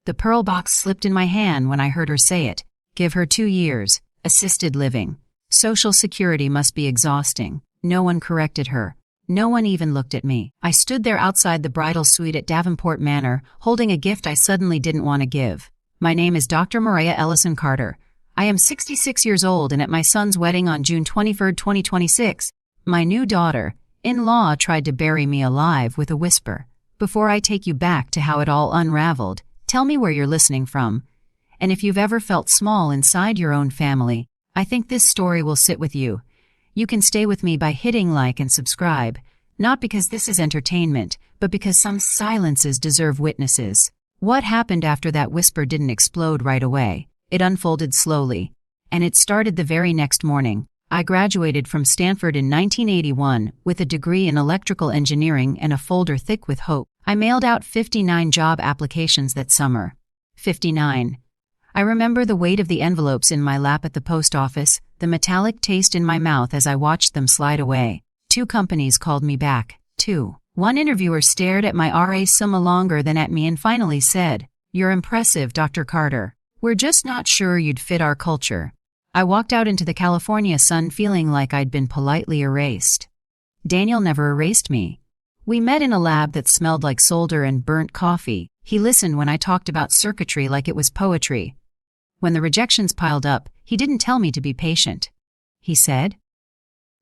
The pearl box slipped in my hand when I heard her say it. Give her 2 years. Assisted living. Social Security must be exhausting. No one corrected her. No one even looked at me. I stood there outside the bridal suite at Davenport Manor, holding a gift I suddenly didn't want to give. My name is Dr. Mariah Ellison Carter. I am 66 years old and at my son's wedding on June 23, 2026. My new daughter-in-law tried to bury me alive with a whisper. Before I take you back to how it all unraveled, tell me where you're listening from. And if you've ever felt small inside your own family, I think this story will sit with you. You can stay with me by hitting like and subscribe, not because this is entertainment, but because some silences deserve witnesses. What happened after that whisper didn't explode right away. It unfolded slowly. And it started the very next morning. I graduated from Stanford in 1981 with a degree in electrical engineering and a folder thick with hope. I mailed out 59 job applications that summer. 59. I remember the weight of the envelopes in my lap at the post office, the metallic taste in my mouth as I watched them slide away. 2 companies called me back. 2. One interviewer stared at my resume longer than at me and finally said, "You're impressive, Dr. Carter. We're just not sure you'd fit our culture." I walked out into the California sun feeling like I'd been politely erased. Daniel never erased me. We met in a lab that smelled like solder and burnt coffee. He listened when I talked about circuitry like it was poetry. When the rejections piled up, he didn't tell me to be patient. He said,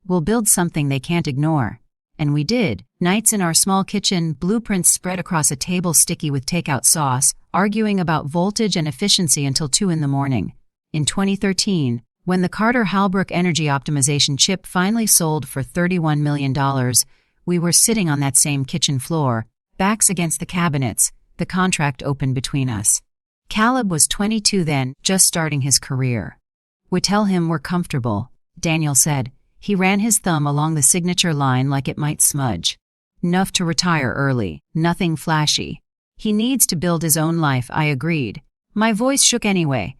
"We'll build something they can't ignore." And we did. Nights in our small kitchen, blueprints spread across a table sticky with takeout sauce, arguing about voltage and efficiency until 2 in the morning. In 2013, when the Carter-Halbrook energy optimization chip finally sold for $31 million, we were sitting on that same kitchen floor, backs against the cabinets. The contract opened between us. Caleb was 22 then, just starting his career. "We tell him we're comfortable," Daniel said. He ran his thumb along the signature line like it might smudge. "Enough to retire early, nothing flashy. He needs to build his own life," I agreed. My voice shook anyway.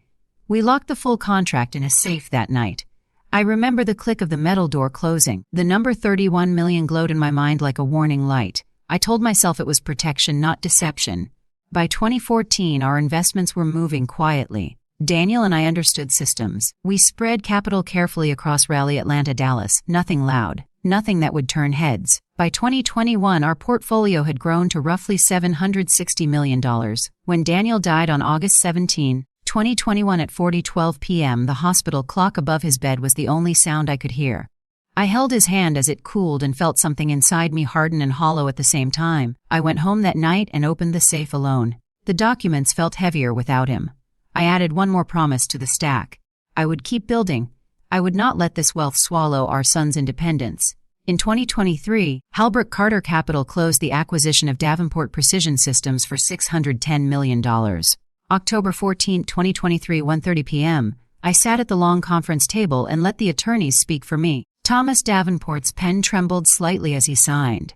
We locked the full contract in a safe that night. I remember the click of the metal door closing. The number 31 million glowed in my mind like a warning light. I told myself it was protection, not deception. By 2014, our investments were moving quietly. Daniel and I understood systems. We spread capital carefully across Raleigh, Atlanta, Dallas. Nothing loud. Nothing that would turn heads. By 2021, our portfolio had grown to roughly $760 million. When Daniel died on August 17, 2021 at 4:12 p.m., the hospital clock above his bed was the only sound I could hear. I held his hand as it cooled and felt something inside me harden and hollow at the same time. I went home that night and opened the safe alone. The documents felt heavier without him. I added one more promise to the stack. I would keep building. I would not let this wealth swallow our son's independence. In 2023, Halbrook Carter Capital closed the acquisition of Davenport Precision Systems for $610 million. October 14, 2023, 1:30 p.m., I sat at the long conference table and let the attorneys speak for me. Thomas Davenport's pen trembled slightly as he signed.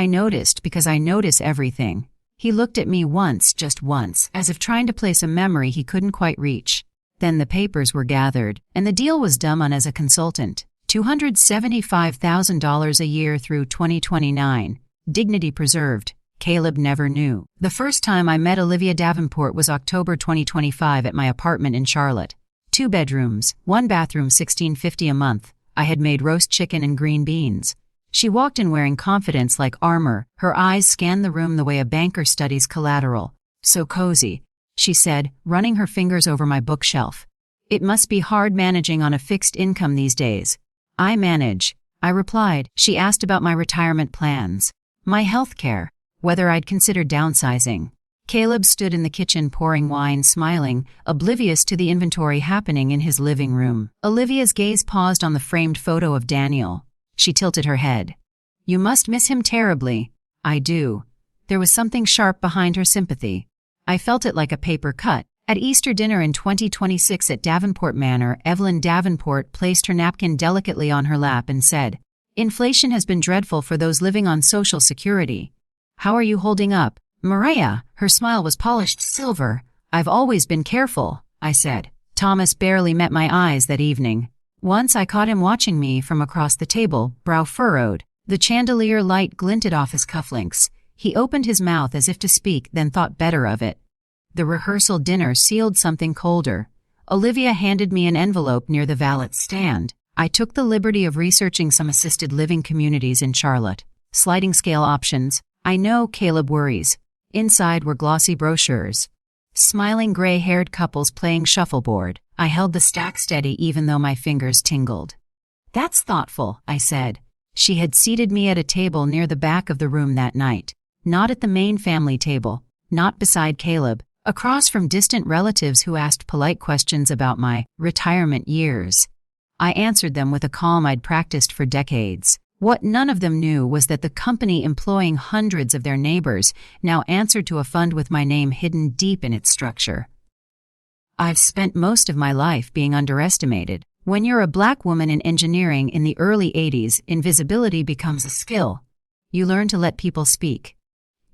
I noticed because I notice everything. He looked at me once, just once, as if trying to place a memory he couldn't quite reach. Then the papers were gathered, and the deal was done on as a consultant. $275,000 a year through 2029. Dignity preserved. Caleb never knew. The first time I met Olivia Davenport was October 2025 at my apartment in Charlotte. 2 bedrooms, 1 bathroom, $1,650 a month. I had made roast chicken and green beans. She walked in wearing confidence like armor. Her eyes scanned the room the way a banker studies collateral. "So cozy," she said, running her fingers over my bookshelf. "It must be hard managing on a fixed income these days." "I manage," I replied. She asked about my retirement plans, my health care, whether I'd considered downsizing. Caleb stood in the kitchen pouring wine, smiling, oblivious to the inventory happening in his living room. Olivia's gaze paused on the framed photo of Daniel. She tilted her head. "You must miss him terribly." "I do." There was something sharp behind her sympathy. I felt it like a paper cut. At Easter dinner in 2026 at Davenport Manor, Evelyn Davenport placed her napkin delicately on her lap and said, "Inflation has been dreadful for those living on Social Security. How are you holding up?" "Mariah," her smile was polished silver. "I've always been careful," I said. Thomas barely met my eyes that evening. Once I caught him watching me from across the table, brow furrowed. The chandelier light glinted off his cufflinks. He opened his mouth as if to speak, then thought better of it. The rehearsal dinner sealed something colder. Olivia handed me an envelope near the valet's stand. I took the liberty of researching some assisted living communities in Charlotte. Sliding scale options. I know, Caleb worries. Inside were glossy brochures. Smiling gray-haired couples playing shuffleboard. I held the stack steady even though my fingers tingled. That's thoughtful, I said. She had seated me at a table near the back of the room that night. Not at the main family table. Not beside Caleb. Across from distant relatives who asked polite questions about my retirement years. I answered them with a calm I'd practiced for decades. What none of them knew was that the company employing hundreds of their neighbors now answered to a fund with my name hidden deep in its structure. I've spent most of my life being underestimated. When you're a black woman in engineering in the early 80s, invisibility becomes a skill. You learn to let people speak.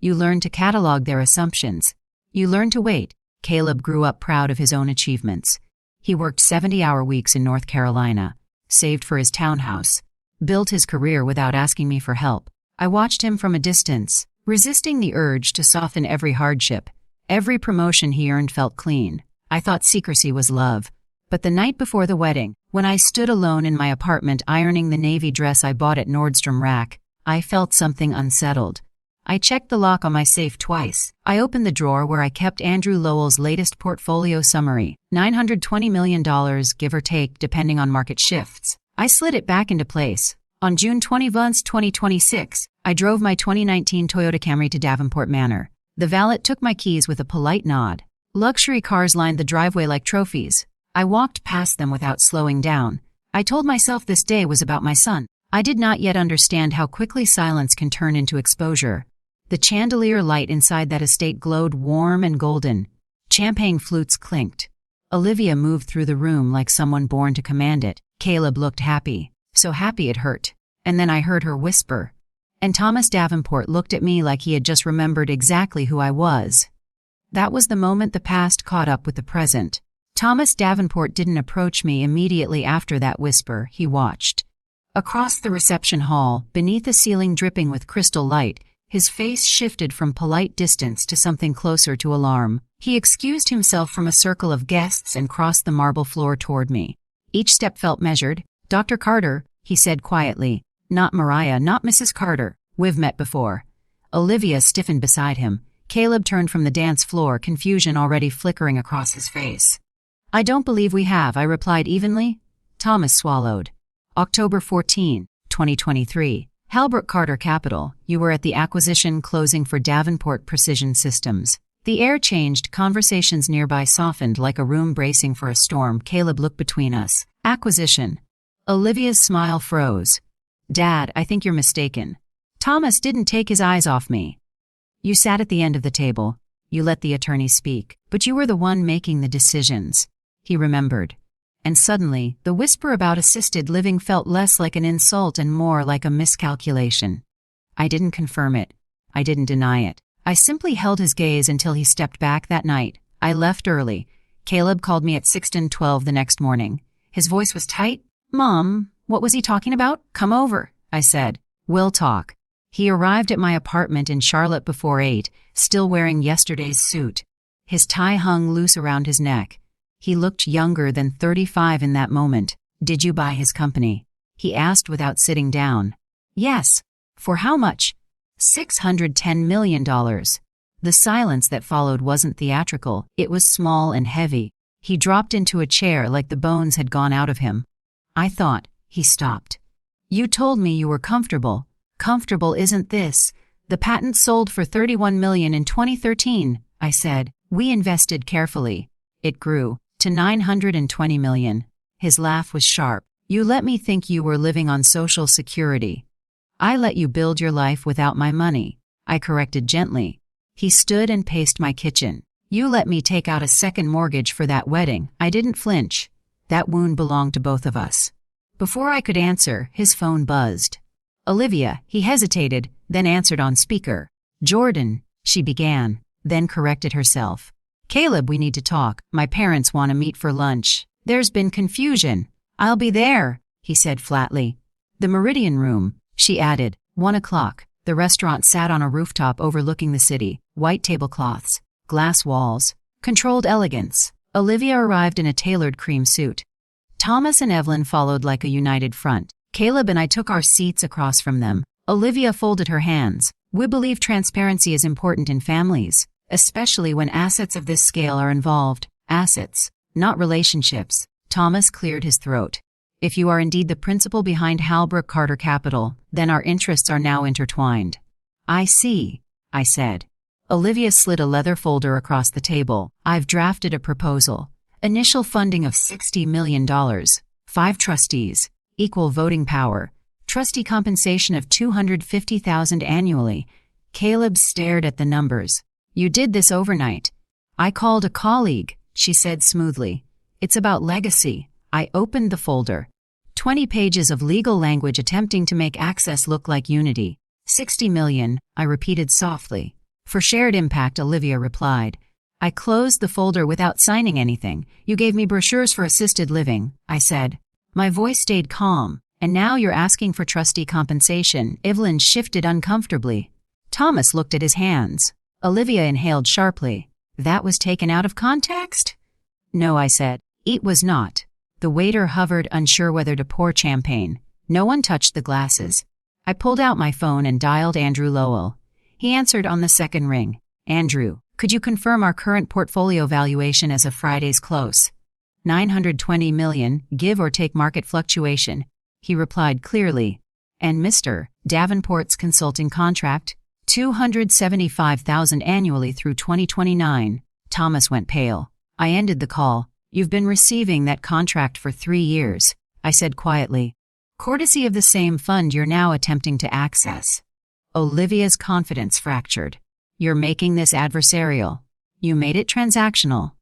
You learn to catalog their assumptions. You learn to wait. Caleb grew up proud of his own achievements. He worked 70-hour weeks in North Carolina, saved for his townhouse, built his career without asking me for help. I watched him from a distance, resisting the urge to soften every hardship. Every promotion he earned felt clean. I thought secrecy was love. But the night before the wedding, when I stood alone in my apartment ironing the navy dress I bought at Nordstrom Rack, I felt something unsettled. I checked the lock on my safe twice. I opened the drawer where I kept Andrew Lowell's latest portfolio summary, $920 million, give or take, depending on market shifts. I slid it back into place. On June 21, 2026, I drove my 2019 Toyota Camry to Davenport Manor. The valet took my keys with a polite nod. Luxury cars lined the driveway like trophies. I walked past them without slowing down. I told myself this day was about my son. I did not yet understand how quickly silence can turn into exposure. The chandelier light inside that estate glowed warm and golden. Champagne flutes clinked. Olivia moved through the room like someone born to command it. Caleb looked happy. So happy it hurt. And then I heard her whisper. And Thomas Davenport looked at me like he had just remembered exactly who I was. That was the moment the past caught up with the present. Thomas Davenport didn't approach me immediately after that whisper. He watched. Across the reception hall, beneath a ceiling dripping with crystal light, his face shifted from polite distance to something closer to alarm. He excused himself from a circle of guests and crossed the marble floor toward me. Each step felt measured. Dr. Carter, he said quietly. Not Mariah, not Mrs. Carter. We've met before. Olivia stiffened beside him. Caleb turned from the dance floor, confusion already flickering across his face. I don't believe we have, I replied evenly. Thomas swallowed. October 14, 2023. Halbrook Carter Capital, you were at the acquisition closing for Davenport Precision Systems. The air changed, conversations nearby softened like a room bracing for a storm. Caleb looked between us. Acquisition. Olivia's smile froze. Dad, I think you're mistaken. Thomas didn't take his eyes off me. You sat at the end of the table. You let the attorney speak, but you were the one making the decisions. He remembered. And suddenly, the whisper about assisted living felt less like an insult and more like a miscalculation. I didn't confirm it. I didn't deny it. I simply held his gaze until he stepped back that night. I left early. Caleb called me at 6:12 the next morning. His voice was tight. Mom, what was he talking about? Come over, I said. We'll talk. He arrived at my apartment in Charlotte before 8, still wearing yesterday's suit. His tie hung loose around his neck. He looked younger than 35 in that moment. Did you buy his company? He asked without sitting down. Yes. For how much? $610 million. The silence that followed wasn't theatrical. It was small and heavy. He dropped into a chair like the bones had gone out of him. I thought. He stopped. You told me you were comfortable. Comfortable isn't this. The patent sold for $31 million in 2013, I said. We invested carefully. It grew to $920 million. His laugh was sharp. You let me think you were living on Social Security. I let you build your life without my money. I corrected gently. He stood and paced my kitchen. You let me take out a second mortgage for that wedding. I didn't flinch. That wound belonged to both of us. Before I could answer, his phone buzzed. Olivia, he hesitated, then answered on speaker. Jordan, she began, then corrected herself. Caleb, we need to talk. My parents want to meet for lunch. There's been confusion. I'll be there, he said flatly. The Meridian Room, she added. 1 o'clock. The restaurant sat on a rooftop overlooking the city. White tablecloths, glass walls, Controlled elegance. Olivia arrived in a tailored cream suit. Thomas and Evelyn followed like a united front. Caleb and I took our seats across from them. Olivia folded her hands. We believe transparency is important in families, especially when assets of this scale are involved. Assets, not relationships. Thomas cleared his throat. If you are indeed the principal behind Halbrook Carter Capital, then our interests are now intertwined. I see, I said. Olivia slid a leather folder across the table. I've drafted a proposal. Initial funding of $60 million. 5 trustees. Equal voting power. Trustee compensation of $250,000 annually. Caleb stared at the numbers. You did this overnight. I called a colleague, she said smoothly. It's about legacy. I opened the folder. 20 pages of legal language attempting to make access look like unity. 60 million, I repeated softly. For shared impact, Olivia replied. I closed the folder without signing anything. You gave me brochures for assisted living, I said. My voice stayed calm. And now you're asking for trustee compensation. Evelyn shifted uncomfortably. Thomas looked at his hands. Olivia inhaled sharply. That was taken out of context? No, I said. It was not. The waiter hovered, unsure whether to pour champagne. No one touched the glasses. I pulled out my phone and dialed Andrew Lowell. He answered on the second ring. Andrew, could you confirm our current portfolio valuation as of Friday's close? $920 million, give or take market fluctuation. He replied clearly. And Mr. Davenport's consulting contract? $275,000 annually through 2029. Thomas went pale. I ended the call. You've been receiving that contract for 3 years, I said quietly. Courtesy of the same fund you're now attempting to access. Olivia's confidence fractured. You're making this adversarial. You made it transactional.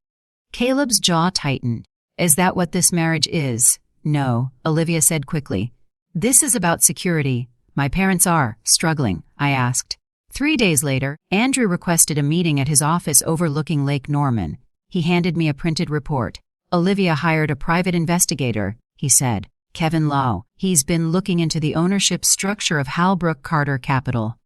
Caleb's jaw tightened. Is that what this marriage is? No, Olivia said quickly. This is about security. My parents are struggling, I asked. 3 days later, Andrew requested a meeting at his office overlooking Lake Norman. He handed me a printed report. Olivia hired a private investigator, he said. Kevin Lau. He's been looking into the ownership structure of Halbrook Carter Capital.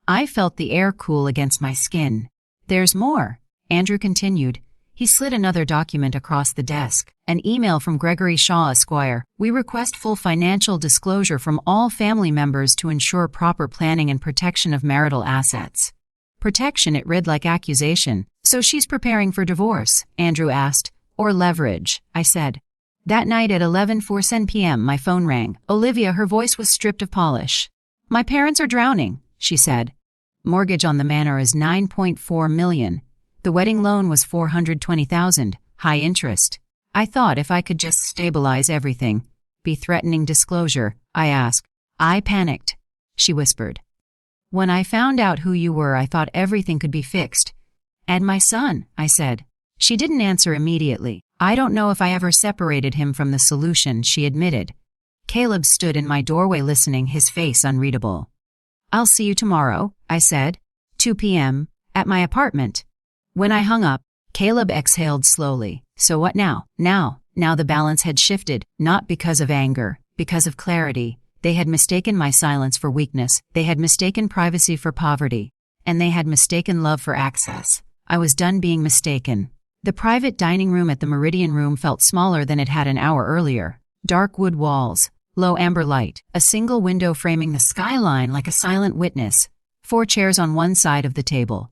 I felt the air cool against my skin. There's more, Andrew continued. He slid another document across the desk, an email from Gregory Shaw Esquire. We request full financial disclosure from all family members to ensure proper planning and protection of marital assets. Protection, it read like accusation. So she's preparing for divorce, Andrew asked. Or leverage, I said. That night at 11:04 p.m. my phone rang. Olivia, her voice was stripped of polish. My parents are drowning, she said. Mortgage on the manor is $9.4 million. The wedding loan was $420,000, high interest. I thought if I could just stabilize everything. Be threatening disclosure, I asked. I panicked, she whispered. When I found out who you were, I thought everything could be fixed. And my son, I said. She didn't answer immediately. I don't know if I ever separated him from the solution, she admitted. Caleb stood in my doorway listening, his face unreadable. I'll see you tomorrow, I said. 2 p.m. at my apartment. When I hung up, Caleb exhaled slowly. So what now? Now the balance had shifted, not because of anger, because of clarity. They had mistaken my silence for weakness. They had mistaken privacy for poverty. And they had mistaken love for access. I was done being mistaken. The private dining room at the Meridian Room felt smaller than it had an hour earlier. Dark wood walls, low amber light, a single window framing the skyline like a silent witness. 4 chairs on one side of the table,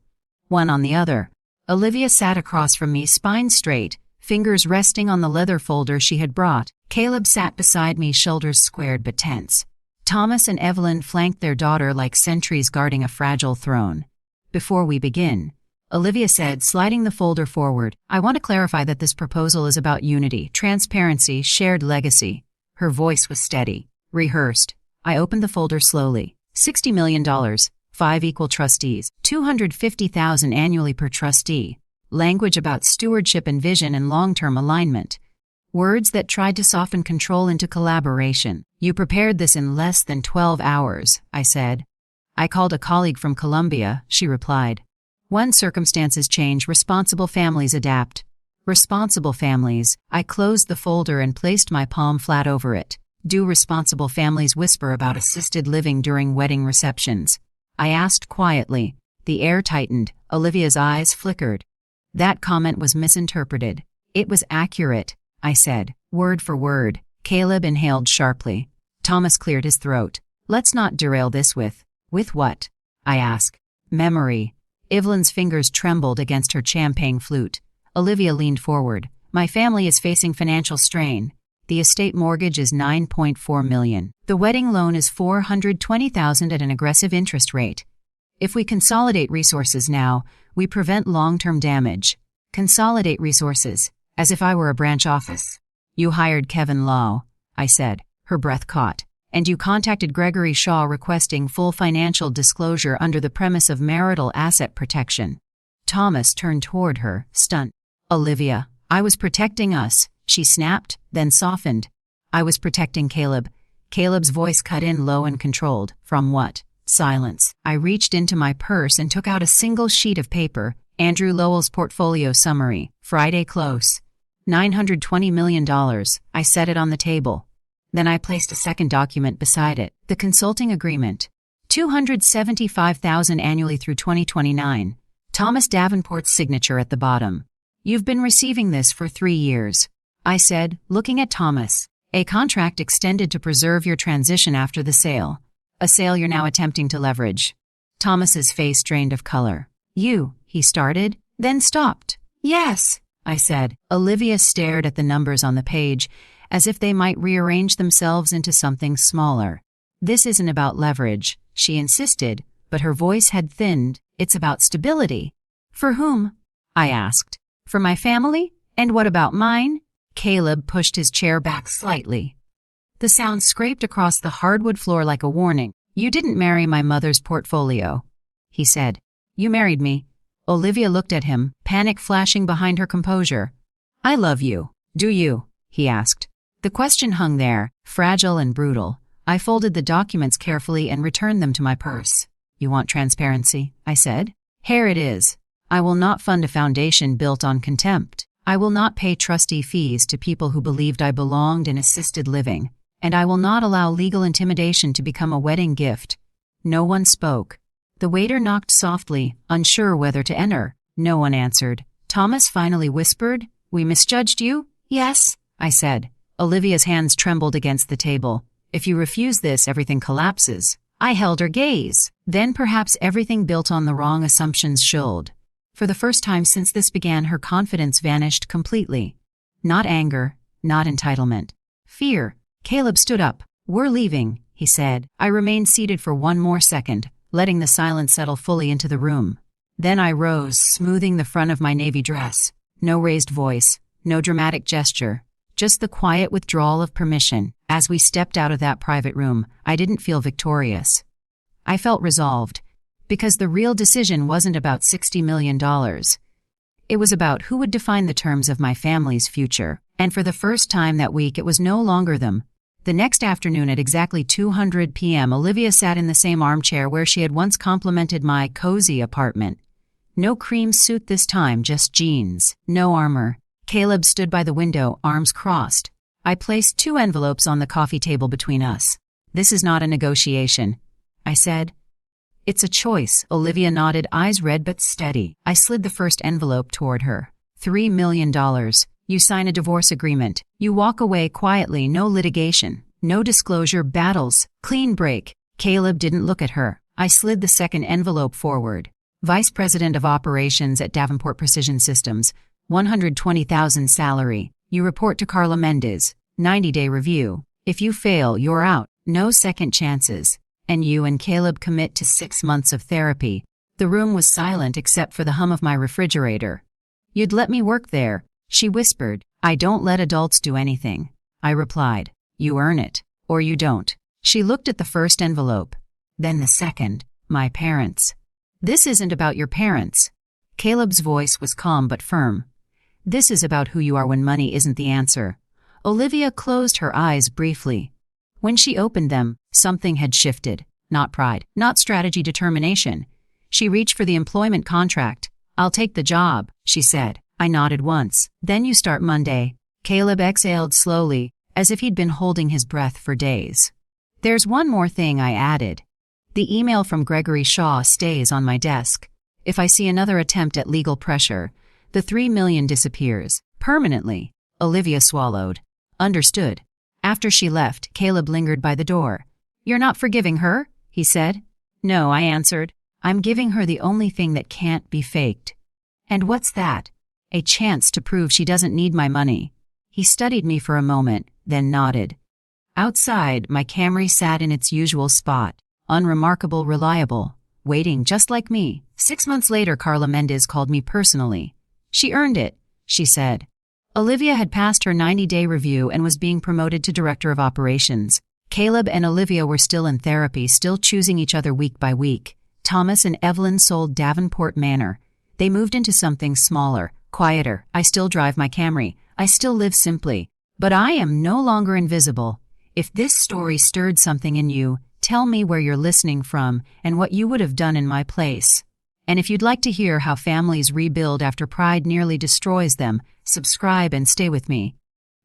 one on the other. Olivia sat across from me, spine straight, fingers resting on the leather folder she had brought. Caleb sat beside me, shoulders squared but tense. Thomas and Evelyn flanked their daughter like sentries guarding a fragile throne. Before we begin, Olivia said, sliding the folder forward, I want to clarify that this proposal is about unity, transparency, shared legacy. Her voice was steady, rehearsed. I opened the folder slowly. $60 million, 5 equal trustees, $250,000 annually per trustee. Language about stewardship and vision and long-term alignment. Words that tried to soften control into collaboration. You prepared this in less than 12 hours, I said. I called a colleague from Colombia, she replied. When circumstances change, responsible families adapt. Responsible families. I closed the folder and placed my palm flat over it. Do responsible families whisper about assisted living during wedding receptions? I asked quietly. The air tightened. Olivia's eyes flickered. That comment was misinterpreted. It was accurate, I said, word for word. Caleb inhaled sharply. Thomas cleared his throat. Let's not derail this with what? I asked. Memory. Evelyn's fingers trembled against her champagne flute. Olivia leaned forward. My family is facing financial strain. The estate mortgage is $9.4 million. The wedding loan is $420,000 at an aggressive interest rate. If we consolidate resources now, we prevent long-term damage. Consolidate resources, as if I were a branch office. You hired Kevin Law, I said, her breath caught, and you contacted Gregory Shaw requesting full financial disclosure under the premise of marital asset protection. Thomas turned toward her, stunned. Olivia, I was protecting us, she snapped, then softened. I was protecting Caleb. Caleb's voice cut in low and controlled. From what? Silence. I reached into my purse and took out a single sheet of paper. Andrew Lowell's portfolio summary. Friday close. $920 million. I set it on the table. Then I placed a second document beside it. The consulting agreement. $275,000 annually through 2029. Thomas Davenport's signature at the bottom. You've been receiving this for 3 years, I said, looking at Thomas. A contract extended to preserve your transition after the sale. A sale you're now attempting to leverage. Thomas's face drained of color. He started, then stopped. Yes, I said. Olivia stared at the numbers on the page, as if they might rearrange themselves into something smaller. This isn't about leverage, she insisted, but her voice had thinned. It's about stability. For whom? I asked. For my family? And what about mine? Caleb pushed his chair back slightly. The sound scraped across the hardwood floor like a warning. You didn't marry my mother's portfolio, he said. You married me. Olivia looked at him, panic flashing behind her composure. I love you. Do you? He asked. The question hung there, fragile and brutal. I folded the documents carefully and returned them to my purse. You want transparency? I said. Here it is. I will not fund a foundation built on contempt. I will not pay trustee fees to people who believed I belonged in assisted living. And I will not allow legal intimidation to become a wedding gift. No one spoke. The waiter knocked softly, unsure whether to enter. No one answered. Thomas finally whispered, We misjudged you? Yes, I said. Olivia's hands trembled against the table. If you refuse this, everything collapses. I held her gaze. Then perhaps everything built on the wrong assumptions should. For the first time since this began, her confidence vanished completely. Not anger, not entitlement. Fear. Caleb stood up. We're leaving, he said. I remained seated for one more second, letting the silence settle fully into the room. Then I rose, smoothing the front of my navy dress. No raised voice, no dramatic gesture, just the quiet withdrawal of permission. As we stepped out of that private room, I didn't feel victorious. I felt resolved, because the real decision wasn't about $60 million. It was about who would define the terms of my family's future. And for the first time that week, it was no longer them. The next afternoon at exactly 2:00 p.m., Olivia sat in the same armchair where she had once complimented my cozy apartment. No cream suit this time, just jeans. No armor. Caleb stood by the window, arms crossed. I placed 2 envelopes on the coffee table between us. This is not a negotiation, I said. It's a choice, Olivia nodded, eyes red but steady. I slid the first envelope toward her. $3 million. You sign a divorce agreement. You walk away quietly, no litigation, no disclosure battles, clean break. Caleb didn't look at her. I slid the second envelope forward. Vice President of Operations at Davenport Precision Systems, $120,000 salary. You report to Carla Mendez. 90-day review. If you fail, you're out. No second chances. And you and Caleb commit to 6 months of therapy. The room was silent except for the hum of my refrigerator. You'd let me work there, she whispered. I don't let adults do anything, I replied. You earn it, or you don't. She looked at the first envelope. Then the second. My parents. This isn't about your parents. Caleb's voice was calm but firm. This is about who you are when money isn't the answer. Olivia closed her eyes briefly. When she opened them, something had shifted. Not pride, not strategy, determination. She reached for the employment contract. I'll take the job, she said. I nodded once. Then you start Monday. Caleb exhaled slowly, as if he'd been holding his breath for days. There's one more thing, I added. The email from Gregory Shaw stays on my desk. If I see another attempt at legal pressure, The 3 million disappears. Permanently. Olivia swallowed. Understood. After she left, Caleb lingered by the door. You're not forgiving her? He said. No, I answered. I'm giving her the only thing that can't be faked. And what's that? A chance to prove she doesn't need my money. He studied me for a moment, then nodded. Outside, my Camry sat in its usual spot, unremarkable, reliable, waiting just like me. 6 months later, Carla Mendez called me personally. She earned it, she said. Olivia had passed her 90-day review and was being promoted to director of operations. Caleb and Olivia were still in therapy, still choosing each other week by week. Thomas and Evelyn sold Davenport Manor. They moved into something smaller, quieter. I still drive my Camry. I still live simply. But I am no longer invisible. If this story stirred something in you, tell me where you're listening from and what you would have done in my place. And if you'd like to hear how families rebuild after pride nearly destroys them, subscribe and stay with me.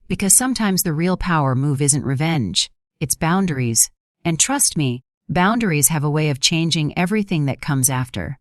Because sometimes the real power move isn't revenge, it's boundaries. And trust me, boundaries have a way of changing everything that comes after.